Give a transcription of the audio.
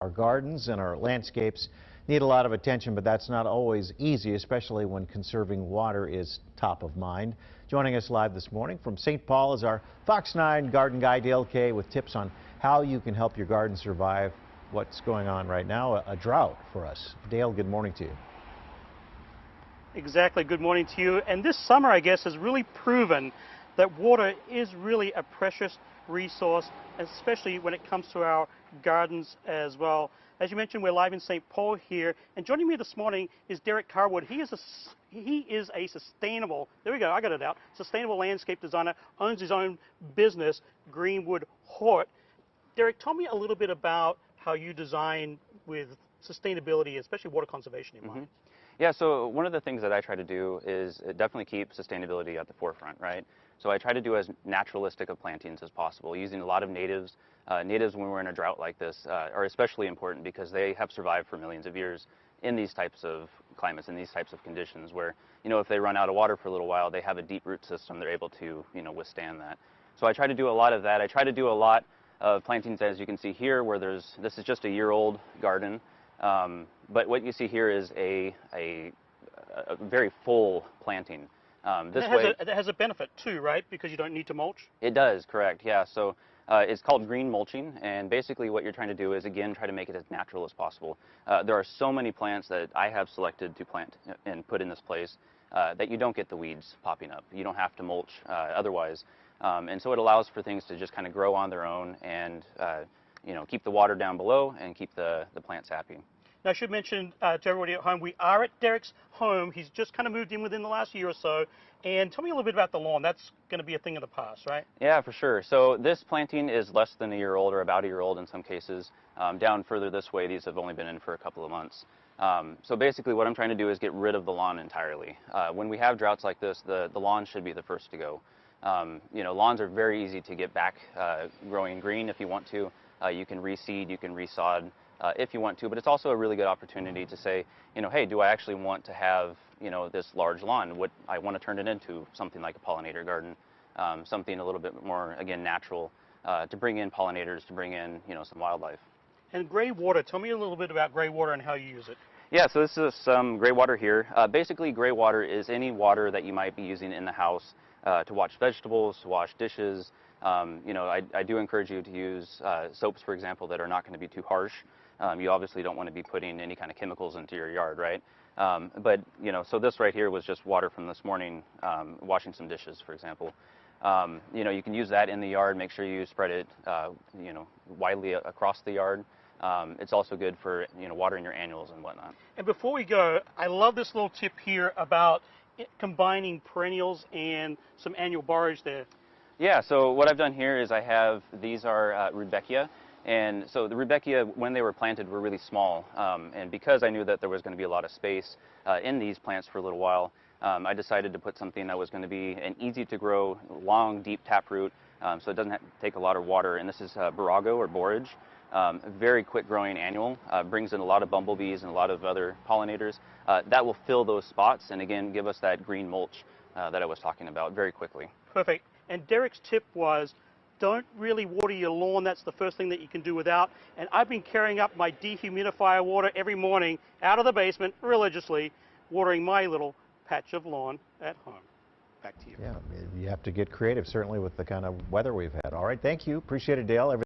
Our gardens and our landscapes need a lot of attention, but that's not always easy, especially when conserving water is top of mind. Joining us live this morning from St. Paul is our Fox 9 garden guy, Dale Kay, with tips on how you can help your garden survive what's going on right now, a drought for us. Dale, good morning to you. Exactly. Good morning to you. And this summer, I guess, has really proven that water is really a precious resource, especially when it comes to our gardens as well. As you mentioned, we're live in St. Paul here, and joining me this morning is Derek Carwood. He is a sustainable, there we go, I got it out, sustainable landscape designer, owns his own business, Greenwood Hort. Derek, tell me a little bit about how you design with sustainability, especially water conservation in mind. Yeah, so one of the things that I try to do is definitely keep sustainability at the forefront, right? So I try to do as naturalistic of plantings as possible, using a lot of natives. Natives, when we're in a drought like this, are especially important because they have survived for millions of years in these types of climates, in these types of conditions where, you know, if they run out of water for a little while, they have a deep root system. They're able to, you know, withstand that. So I try to do a lot of that. I try to do a lot of plantings, as you can see here, where this is just a year-old garden. But what you see here is a very full planting. It has a benefit too, right? Because you don't need to mulch? It does, correct, yeah. So it's called green mulching, and basically what you're trying to do is, again, try to make it as natural as possible. There are so many plants that I have selected to plant and put in this place that you don't get the weeds popping up. You don't have to mulch otherwise. And so it allows for things to just kind of grow on their own and you know, keep the water down below and keep the plants happy. Now, I should mention to everybody at home, we are at Derek's home. He's just kind of moved in within the last year or so. And tell me a little bit about the lawn. That's going to be a thing of the past, right? Yeah, for sure. So this planting is less than a year old, or about a year old in some cases. Down further this way, these have only been in for a couple of months. So basically what I'm trying to do is get rid of the lawn entirely. When we have droughts like this, the lawn should be the first to go. You know, lawns are very easy to get back growing green if you want to. You can reseed, you can resod if you want to, but it's also a really good opportunity to say, you know, hey, do I actually want to have, you know, this large lawn? What I want to turn it into something like a pollinator garden, something a little bit more, again, natural, to bring in pollinators, to bring in, you know, some wildlife. And gray water, tell me a little bit about gray water and how you use it. Yeah, so this is some gray water here. Basically, gray water is any water that you might be using in the house to wash vegetables, to wash dishes. You know, I do encourage you to use soaps, for example, that are not going to be too harsh. You obviously don't want to be putting any kind of chemicals into your yard, right? But, you know, so this right here was just water from this morning, washing some dishes, for example. You know, you can use that in the yard. Make sure you spread it, you know, widely across the yard. It's also good for, you know, watering your annuals and whatnot. And before we go, I love this little tip here about combining perennials and some annual borage there. Yeah, so what I've done here is these are rudbeckia. And so the rudbeckia, when they were planted, were really small. And because I knew that there was going to be a lot of space in these plants for a little while, I decided to put something that was going to be an easy to grow, long, deep taproot, so it doesn't take a lot of water. And this is borago or borage. Very quick growing annual, brings in a lot of bumblebees and a lot of other pollinators. That will fill those spots and again give us that green mulch that I was talking about very quickly. Perfect. And Derek's tip was, don't really water your lawn. That's the first thing that you can do without. And I've been carrying up my dehumidifier water every morning out of the basement religiously, watering my little patch of lawn at home. Back to you. Yeah, you have to get creative, certainly with the kind of weather we've had. All right, thank you. Appreciate it, Dale.